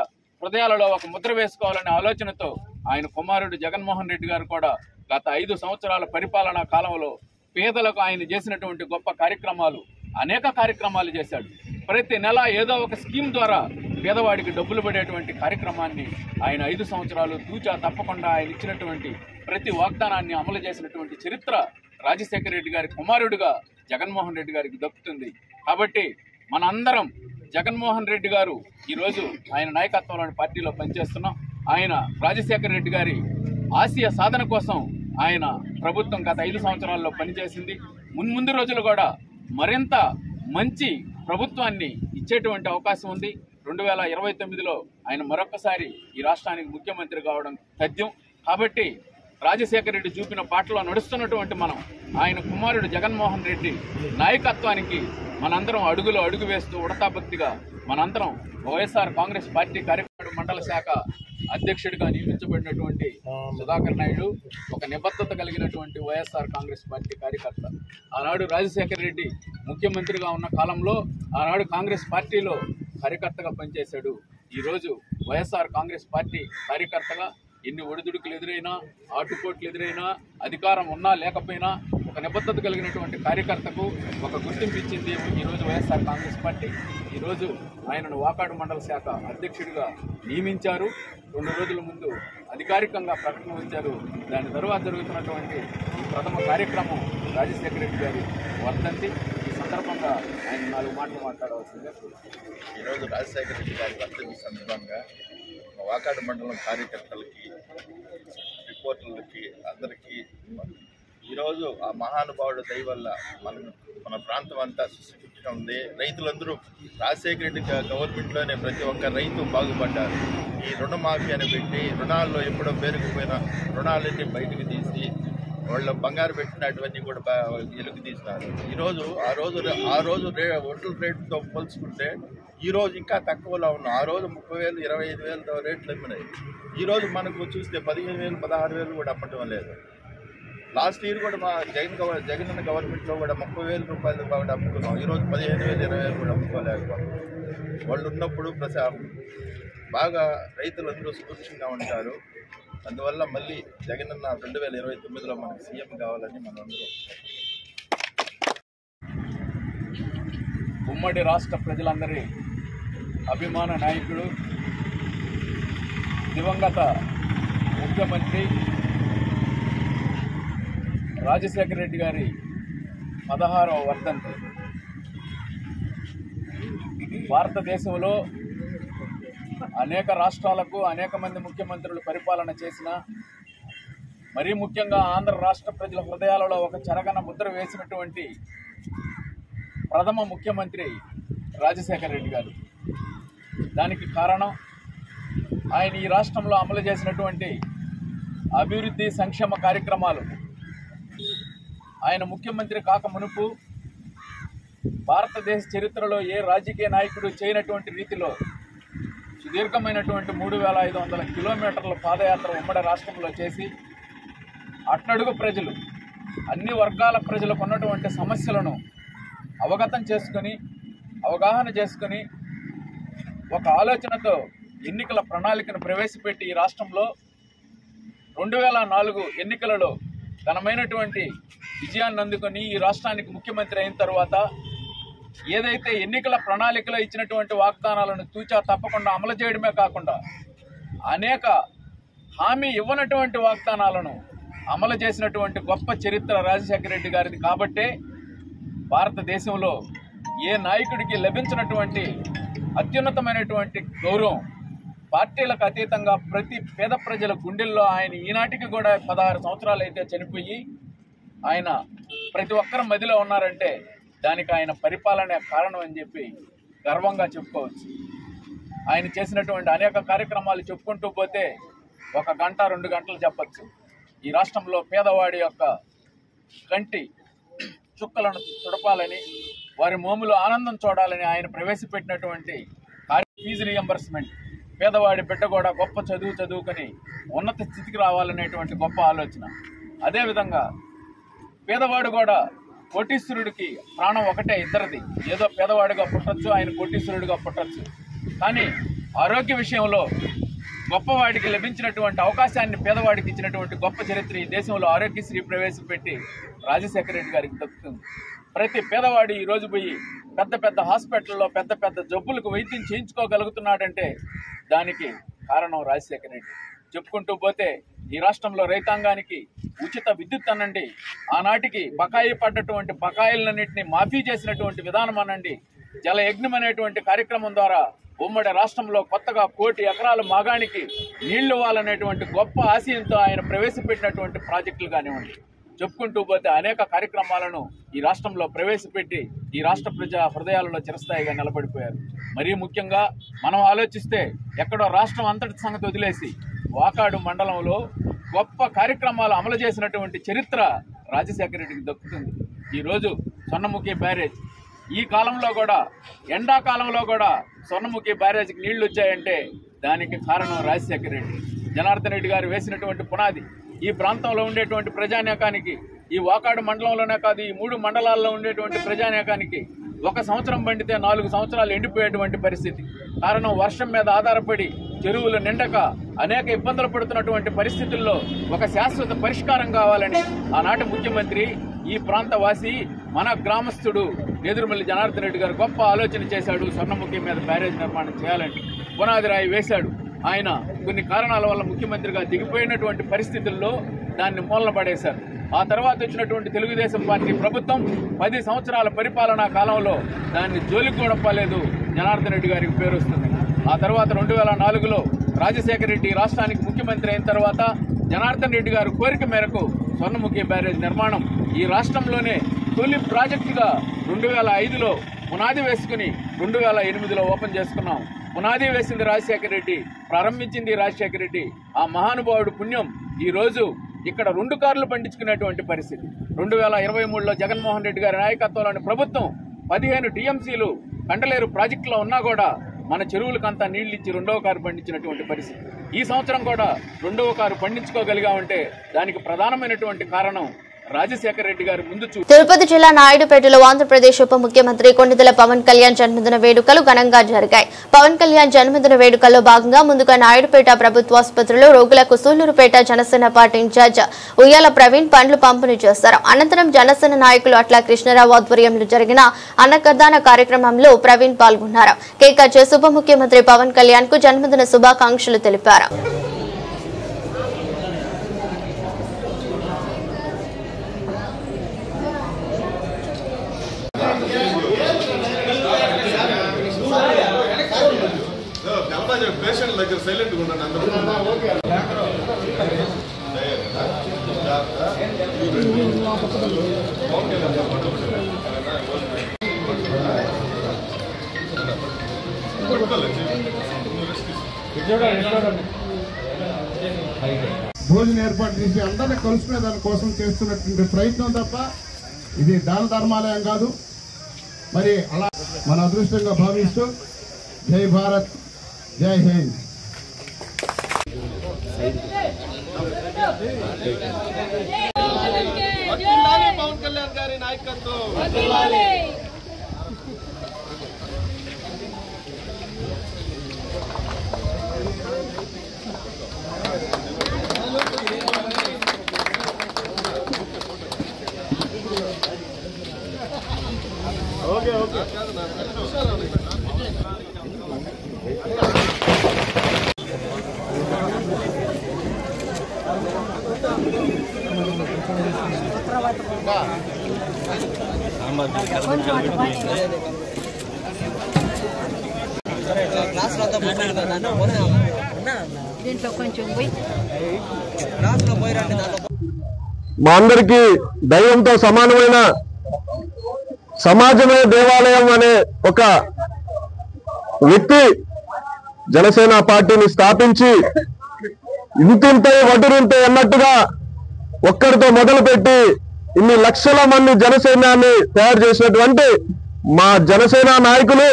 హృదయాలలో ఒక ముద్ర వేసుకోవాలనే ఆలోచనతో ఆయన కుమారుడు జగన్మోహన్ రెడ్డి గారు కూడా గత 5 సంవత్సరాల పరిపాలనా కాలంలో పేదలకు ఆయన చేసినటువంటి గొప్ప కార్యక్రమాలు, అనేక కార్యక్రమాలు చేశాడు. ప్రతి నెల ఏదో ఒక స్కీమ్ ద్వారా పేదవాడికి డబ్బులు పడేటువంటి కార్యక్రమాన్ని ఆయన 5 సంవత్సరాలు తూచా తప్పకుండా ఆయన ఇచ్చినటువంటి ప్రతి వాగ్దానాన్ని అమలు చేసినటువంటి చరిత్ర రాజశేఖర రెడ్డి గారి కుమారుడిగా జగన్మోహన్ రెడ్డి గారికి దక్కుతుంది. కాబట్టి మనందరం జగన్మోహన్ రెడ్డి గారు ఈరోజు ఆయన నాయకత్వంలోని పార్టీలో పనిచేస్తున్నాం. ఆయన రాజశేఖర రెడ్డి గారి ఆశయ సాధన కోసం ఆయన ప్రభుత్వం గత 5 సంవత్సరాల్లో పనిచేసింది. ముందు రోజులు కూడా మరింత మంచి ప్రభుత్వాన్ని ఇచ్చేటువంటి అవకాశం ఉంది. 2029లో ఆయన మరొకసారి ఈ రాష్ట్రానికి ముఖ్యమంత్రి కావడం తథ్యం. కాబట్టి రాజశేఖర రెడ్డి చూపిన బాటలో నడుస్తున్నటువంటి మనం ఆయన కుమారుడు జగన్మోహన్ రెడ్డి నాయకత్వానికి మనందరం అడుగు వేస్తూ ఉడతాభక్తిగా మనందరం వైఎస్ఆర్ కాంగ్రెస్ పార్టీ కార్యక్రమ మండల శాఖ అధ్యక్షుడిగా నియమించబడినటువంటి సుధాకర్ నాయుడు ఒక నిబద్ధత కలిగినటువంటి వైఎస్ఆర్ కాంగ్రెస్ పార్టీ కార్యకర్త. ఆనాడు రాజశేఖర రెడ్డి ముఖ్యమంత్రిగా ఉన్న కాలంలో ఆనాడు కాంగ్రెస్ పార్టీలో కార్యకర్తగా పనిచేశాడు. ఈరోజు వైఎస్ఆర్ కాంగ్రెస్ పార్టీ కార్యకర్తగా ఎన్ని ఒడిదుడుకులు ఎదురైనా, ఆటుపోట్లు ఎదురైనా, అధికారం ఉన్నా లేకపోయినా ఒక నిబద్ధత కలిగినటువంటి కార్యకర్తకు ఒక గుర్తింపు ఇచ్చింది ఈరోజు వైఎస్ఆర్ కాంగ్రెస్ పార్టీ. ఈరోజు ఆయనను వాకాడు మండల శాఖ అధ్యక్షుడిగా నియమించారు. 2 రోజుల ముందు అధికారికంగా ప్రకటన ఇచ్చారు. దాని తరువాత జరుగుతున్నటువంటి ఈ ప్రథమ కార్యక్రమం రాజశేఖర రెడ్డి గారి వర్ధంతి. ఈ సందర్భంగా ఆయన 4 మాటలు మాట్లాడవలసిందిగా. ఈరోజు రాజశేఖర రెడ్డి గారి వర్ధంతి సందర్భంగా వాకాడు మండలం కార్యకర్తలకి, రిపోర్టర్లకి అందరికీ ఈరోజు ఆ మహానుభావుడు దయ వల్ల మన ప్రాంతం అంతా సుస్థితిగా ఉంది. రైతులందరూ రాజశేఖర రెడ్డి గవర్నమెంట్లోనే ప్రతి ఒక్క రైతు బాగుపడ్డారు. ఈ రుణమాఫీ అని పెట్టి రుణాల్లో ఎప్పుడో పేరుకుపోయిన రుణాలన్నీ బయటకు తీసి వాళ్ళు బంగారు పెట్టినటువన్నీ కూడా ఎలుగు తీసినారు. ఈరోజు ఆ రోజు ఒడ్ల రేటుతో పోల్చుకుంటే ఈరోజు ఇంకా తక్కువలో ఉన్నాం. ఆ రోజు 30,000, 25,000 రేట్లు అమ్మినాయి. ఈరోజు మనకు చూస్తే 15,000, 16,000 కూడా అమ్మటం లేదు. లాస్ట్ ఇయర్ కూడా మా జగన్ గవర్నమెంట్లో కూడా 30,000 రూపాయలు కూడా అమ్ముకున్నాం. ఈరోజు 15,000, 20,000 కూడా అమ్ముకోలేకపోతున్నాం. వాళ్ళు ఉన్నప్పుడు బాగా రైతులందరూ సుభిక్షంగా ఉంటారు. అందువల్ల మళ్ళీ జగనన్న 2029లో మనకు సీఎం కావాలని మనందరూ ఉమ్మడి రాష్ట్ర ప్రజలందరి అభిమాన నాయకుడు, దివంగత ముఖ్యమంత్రి రాజశేఖర రెడ్డి గారి 16వ వర్ధంతి. భారతదేశంలో అనేక రాష్ట్రాలకు అనేక మంది ముఖ్యమంత్రులు పరిపాలన చేసిన, మరీ ముఖ్యంగా ఆంధ్ర రాష్ట్ర ప్రజల హృదయాలలో ఒక చెరగన ముద్ర వేసినటువంటి ప్రథమ ముఖ్యమంత్రి రాజశేఖర రెడ్డి గారు. దానికి కారణం ఆయన ఈ రాష్ట్రంలో అమలు చేసినటువంటి అభివృద్ధి సంక్షేమ కార్యక్రమాలు. ఆయన ముఖ్యమంత్రి కాక మునుపు భారతదేశ చరిత్రలో ఏ రాజకీయ నాయకుడు చేయనటువంటి రీతిలో సుదీర్ఘమైనటువంటి 3,500 కిలోమీటర్ల పాదయాత్ర ఉమ్మడి రాష్ట్రంలో చేసి అట్టడుగు ప్రజలు, అన్ని వర్గాల ప్రజలకు ఉన్నటువంటి సమస్యలను అవగాహన చేసుకొని ఒక ఆలోచనతో ఎన్నికల ప్రణాళికను ప్రవేశపెట్టి ఈ రాష్ట్రంలో 2004 ఎన్నికలలో ఘనమైనటువంటి విజయాన్ని అందుకొని ఈ రాష్ట్రానికి ముఖ్యమంత్రి అయిన తర్వాత ఏదైతే ఎన్నికల ప్రణాళికలో ఇచ్చినటువంటి వాగ్దానాలను తూచా తప్పకుండా అమలు చేయడమే కాకుండా అనేక హామీ ఇవ్వనటువంటి వాగ్దానాలను అమలు చేసినటువంటి గొప్ప చరిత్ర రాజశేఖర రెడ్డి గారిది. కాబట్టే భారతదేశంలో ఏ నాయకుడికి లభించినటువంటి అత్యున్నతమైనటువంటి గౌరవం, పార్టీలకు అతీతంగా ప్రతి పేద ప్రజల గుండెల్లో ఆయన ఈనాటికి కూడా 16 సంవత్సరాలు అయితే చనిపోయి ఆయన ప్రతి ఒక్కరి మదిలో ఉన్నారంటే దానికి ఆయన పరిపాలనే కారణం అని చెప్పి గర్వంగా చెప్పుకోవచ్చు. ఆయన చేసినటువంటి అనేక కార్యక్రమాలు చెప్పుకుంటూ పోతే 1 గంట 2 గంటలు చెప్పచ్చు. ఈ రాష్ట్రంలో పేదవాడి యొక్క కంటి చుక్కలను తుడపాలని, వారి మోములో ఆనందం చూడాలని ఆయన ప్రవేశపెట్టినటువంటి ఫీజు రీఎంబర్స్మెంట్, పేదవాడి బిడ్డ కూడా గొప్ప చదువుకొని ఉన్నత స్థితికి రావాలనేటువంటి గొప్ప ఆలోచన. అదేవిధంగా పేదవాడు కూడా కోటీశ్వరుడికి ప్రాణం ఒకటే, ఇద్దరిది. ఏదో పేదవాడిగా పుట్టచ్చు, ఆయన కోటీశ్వరుడిగా పుట్టచ్చు. కానీ ఆరోగ్య విషయంలో గొప్పవాడికి లభించినటువంటి అవకాశాన్ని పేదవాడికి ఇచ్చినటువంటి గొప్ప చరిత్ర ఈ దేశంలో ఆరోగ్యశ్రీ ప్రవేశపెట్టి రాజశేఖర రెడ్డి గారికి దక్కుతుంది. ప్రతి పేదవాడు ఈ రోజు పోయి పెద్ద పెద్ద హాస్పిటల్లో పెద్ద పెద్ద జబ్బులకు వైద్యం చేయించుకోగలుగుతున్నాడంటే దానికి కారణం రాజశేఖర రెడ్డి. చెప్పుకుంటూ పోతే ఈ రాష్ట్రంలో రైతాంగానికి ఉచిత విద్యుత్ అనండి, ఆనాటికి బకాయి పడ్డటువంటి బకాయిలన్నింటినీ మాఫీ చేసినటువంటి విధానం అనండి, జలయజ్ఞం అనేటువంటి కార్యక్రమం ద్వారా ఉమ్మడి రాష్ట్రంలో కొత్తగా 1 కోటి ఎకరాల మాగానికి నీళ్లు ఇవ్వాలనేటువంటి గొప్ప ఆశయంతో ఆయన ప్రవేశపెట్టినటువంటి ప్రాజెక్టులు కానివ్వండి, చెప్పుకుంటూ పోతే అనేక కార్యక్రమాలను ఈ రాష్ట్రంలో ప్రవేశపెట్టి ఈ రాష్ట్ర ప్రజా హృదయాలలో చిరస్థాయిగా నిలబడిపోయారు. మరీ ముఖ్యంగా మనం ఆలోచిస్తే ఎక్కడో రాష్ట్రం అంతటి సంగతి వదిలేసి వాకాడు మండలంలో గొప్ప కార్యక్రమాలు అమలు చేసినటువంటి చరిత్ర రాజశేఖర రెడ్డికి దక్కుతుంది. ఈరోజు స్వర్ణముఖి బ్యారేజ్, ఈ కాలంలో కూడా ఎండాకాలంలో కూడా స్వర్ణముఖి బ్యారేజ్కి నీళ్లు వచ్చాయంటే దానికి కారణం రాజశేఖర రెడ్డి. జనార్దన్ రెడ్డి గారు వేసినటువంటి పునాది ఈ ప్రాంతంలో ఉండేటువంటి ప్రజానేకానికి, ఈ వాకాడు మండలంలోనే కాదు ఈ 3 మండలాల్లో ఉండేటువంటి ప్రజానేకానికి 1 సంవత్సరం పండితే 4 సంవత్సరాలు ఎండిపోయేటువంటి పరిస్థితి. కారణం వర్షం మీద ఆధారపడి చెరువులు నిండక అనేక ఇబ్బందులు పడుతున్నటువంటి పరిస్థితుల్లో ఒక శాశ్వత పరిష్కారం కావాలని ఆనాటి ముఖ్యమంత్రి, ఈ ప్రాంత వాసి, మన గ్రామస్తుడు నేదురుమల్లి జనార్దన్ రెడ్డి గారు గొప్ప ఆలోచన చేశాడు. స్వర్ణముఖి మీద బ్యారేజ్ నిర్మాణం చేయాలని పునాది రాయి వేశాడు. ఆయన కొన్ని కారణాల వల్ల ముఖ్యమంత్రిగా దిగిపోయినటువంటి పరిస్థితుల్లో దాన్ని మూలన పడేశారు. ఆ తర్వాత వచ్చినటువంటి తెలుగుదేశం పార్టీ ప్రభుత్వం 10 సంవత్సరాల పరిపాలనా కాలంలో దాన్ని జోలికి కూడా పోలేదు. జనార్దన్ రెడ్డి గారికి పేరు వస్తుంది. ఆ తర్వాత 2004లో రాజశేఖర రెడ్డి రాష్ట్రానికి ముఖ్యమంత్రి అయిన తర్వాత జనార్దన్ రెడ్డి గారు కోరిక మేరకు స్వర్ణముఖి బ్యారేజ్ నిర్మాణం ఈ రాష్ట్రంలోనే తొలి ప్రాజెక్టుగా 2005లో పునాది వేసుకుని 2008లో ఓపెన్ చేసుకున్నాం. పునాది వేసింది రాజశేఖర రెడ్డి, ప్రారంభించింది రాజశేఖర రెడ్డి. ఆ మహానుభావుడు పుణ్యం ఈ రోజు ఇక్కడ 2 కార్లు పండించుకునేటువంటి పరిస్థితి. 2023లో జగన్మోహన్ రెడ్డి గారి నాయకత్వంలోని ప్రభుత్వం 15 టీఎంసీలు కండలేరు ప్రాజెక్టులో ఉన్నా కూడా మన చెరువులకంతా నీళ్లు ఇచ్చి 2వ కారు పండించినటువంటి పరిస్థితి. ఈ సంవత్సరం కూడా 2వ కారు పండించుకోగలిగామంటే దానికి ప్రధానమైనటువంటి కారణం రాజశేఖర రెడ్డి గారు ముందు తిరుపతి జిల్లా నాయుడుపేటలో ఆంధ్రప్రదేశ్ ఉప ముఖ్యమంత్రి కొణిదెల పవన్ కళ్యాణ్ జన్మదిన వేడుకలు ఘనంగా జరిగాయి. పవన్ కళ్యాణ్ జన్మదిన వేడుకల్లో భాగంగా ముందుగా నాయుడుపేట ప్రభుత్వాసుపత్రిలో రోగులకు సూళ్లూరుపేట జనసేన పార్టీ ఇన్ఛార్జ్ ఉయ్యాల ప్రవీణ్ పండ్లు పంపిణీ చేశారు. అనంతరం జనసేన నాయకులు అట్లా కృష్ణరావు ఆధ్వర్యంలో జరిగిన అన్నదాన కార్యక్రమంలో ప్రవీణ్ పాల్గొన్నారు. కేక్ కట్ చేసి ఉప ముఖ్యమంత్రి పవన్ కళ్యాణ్ కు జన్మదిన శుభాకాంక్షలు తెలిపారు. పేషెంట్ దగ్గర సైలెంట్గా ఉండండి అందరూ. భోజనం ఏర్పాటు చేసి అందరినీ కలుసుకునే దానికోసం చేస్తున్నటువంటి ప్రయత్నం తప్ప ఇది దాన ధర్మాలయం కాదు. మరి అలా మన అదృష్టంగా భావిస్తూ జై భారత్, జై హింద్. పవన్ కళ్యాణ్ గారి నాయకత్వం. ఓకే ఓకే మా అందరికీ దైవంతో సమానమైన సమాజమే దేవాలయం అనే ఒక వ్యక్తి జనసేన పార్టీని స్థాపించి ఇంతింతై వడ్డురింతే అన్నట్టుగా ఒక్కడితో మొదలుపెట్టి ఇన్ని లక్షల మంది జనసేనాన్ని తయారు చేసినటువంటి మా జనసేన నాయకులు,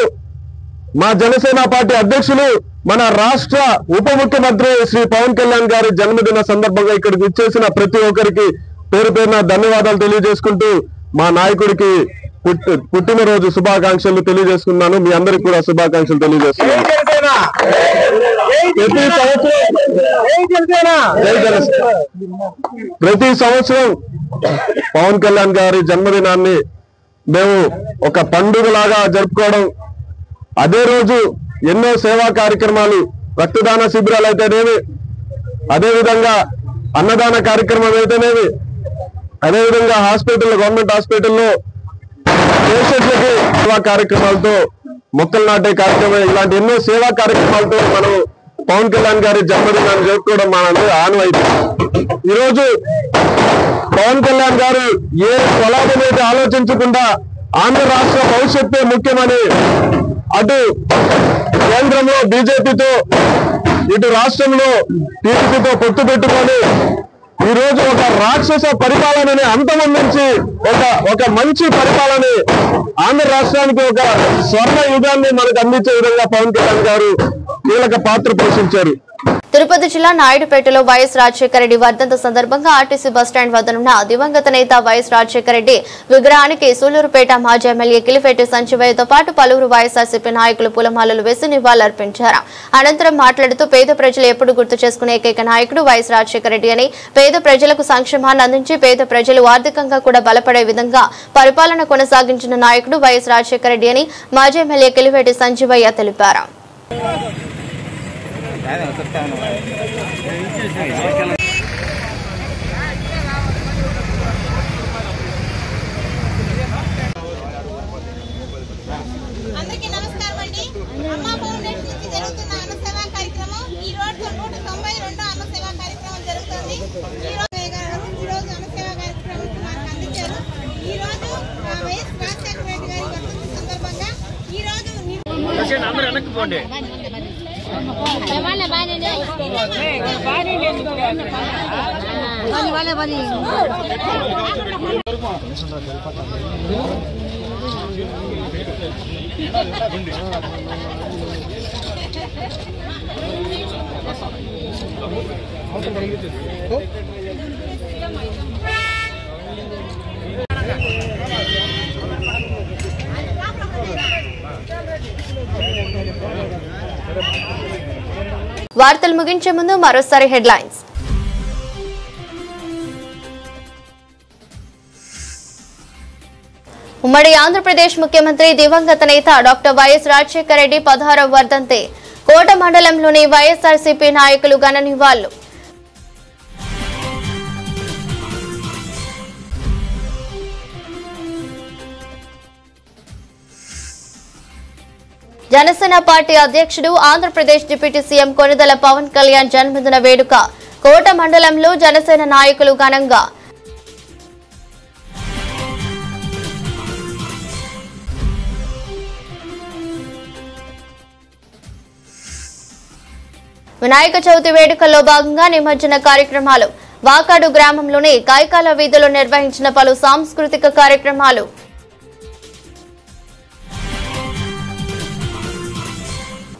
మా జనసేన పార్టీ అధ్యక్షులు, మన రాష్ట్ర ఉప ముఖ్యమంత్రి శ్రీ పవన్ కళ్యాణ్ గారి జన్మదిన సందర్భంగా ఇక్కడికి వచ్చేసిన ప్రతి ఒక్కరికి పేరు పేరున ధన్యవాదాలు తెలియజేసుకుంటూ మా నాయకుడికి పుట్టినరోజు శుభాకాంక్షలు తెలియజేసుకున్నాను. మీ అందరికి కూడా శుభాకాంక్షలు తెలియజేస్తున్నాను. ప్రతి సంవత్సరం పవన్ కళ్యాణ్ గారి జన్మదినాన్ని మేము ఒక పండుగలాగా జరుపుకోవడం, అదే రోజు ఎన్నో సేవా కార్యక్రమాలు, రక్తదాన శిబిరాలు అయితేనేమి, అదేవిధంగా అన్నదాన కార్యక్రమం అయితేనేమి, అదేవిధంగా హాస్పిటల్, గవర్నమెంట్ హాస్పిటల్లో పేషెంట్లకి సేవా కార్యక్రమాలతో, మొక్కలు నాటే కార్యక్రమం, ఇలాంటి ఎన్నో సేవా కార్యక్రమాలతో మనం పవన్ కళ్యాణ్ గారి జన్మదినాన్ని జరుపుకోవడం మనందరూ ఆనవాయితీ. ఈరోజు పవన్ కళ్యాణ్ గారు ఏ స్వలాభం అయితే ఆలోచించకుండా ఆంధ్ర రాష్ట్ర భవిష్యత్తే ముఖ్యమని అటు కేంద్రంలో బీజేపీతో, ఇటు రాష్ట్రంలో టీడీపీతో పొత్తు పెట్టుకొని ఈ రోజు ఒక రాక్షస పరిపాలనని అంతమొందించి ఒక మంచి పరిపాలన ఆంధ్ర రాష్ట్రానికి ఒక స్వర్ణ యుగాన్ని మనకు అందించే విధంగా పవన్ కళ్యాణ్ గారు కీలక పాత్ర పోషించారు. తిరుపతి జిల్లా నాయుడుపేటలో వైఎస్ రాజశేఖర రెడ్డి వర్ధంతి సందర్భంగా ఆర్టీసీ బస్టాండ్ వద్దనున్న దివంగత నేత వైఎస్ రాజశేఖర రెడ్డి విగ్రహానికి సూలూరుపేట మాజీ ఎమ్మెల్యే కిలిఫెట్టి సంజీవయ్యతో పాటు పలువురు వైఎస్ఆర్సీపీ నాయకులు పూలమాలలు వేసి నివాళులర్పించారు. అనంతరం మాట్లాడుతూ పేద ప్రజలు ఎప్పుడు గుర్తు చేసుకునే ఏకైక నాయకుడు వైఎస్ రాజశేఖర రెడ్డి అని, పేద ప్రజలకు సంక్షేమాన్ని అందించి పేద ప్రజలు ఆర్థికంగా కూడా బలపడే విధంగా పరిపాలన కొనసాగించిన నాయకుడు వైఎస్ రాజశేఖర రెడ్డి అని మాజీ ఎమ్మెల్యే కిలిఫెట్టి సంజీవయ్య తెలిపారు. అందరికీ నమస్కారం అండి. అమ్మా ఫౌండేషన్ నుంచి జరుగుతున్న అన్న సేవా కార్యక్రమం ఈ రోజు 192వ అన్న సేవా కార్యక్రమం జరుగుతుంది. ఈ రోజు అన్న సేవా కార్యక్రమం మనకు అందించారు. ఈ రోజు వైఎస్ రాజశేఖర రెడ్డి గారి వర్ధంతి సందర్భంగా ఈ రోజు వార్తలు ముగించే ముందు మరోసారి హెడ్లైన్స్. ఉమ్మడి ఆంధ్రప్రదేశ్ ముఖ్యమంత్రి దివంగత నేత డాక్టర్ వైఎస్ రాజశేఖర రెడ్డి 16వ వర్ధంతి. కోట మండలంలోని వైఎస్ఆర్సీపీ నాయకులు ఘన నివాళులు. జనసేన పార్టీ అధ్యక్షుడు ఆంధ్రప్రదేశ్ డిప్యూటీ సీఎం కొనిదెల పవన్ కళ్యాణ్ జన్మదిన వేడుక. కోట మండలంలో జనసేన నాయకులు ఘనంగా. వినాయక చవితి వేడుకల్లో భాగంగా నిమజ్జన కార్యక్రమాలు. వాకాడు గ్రామంలోని కాయకాల వీధిలో నిర్వహించిన పలు సాంస్కృతిక కార్యక్రమాలు.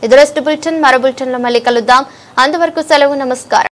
ఇది రెస్ట్ బులెటిన్. మరో బులెటిన్లో మళ్ళీ కలుద్దాం. అంతవరకు సెలవు. నమస్కారం.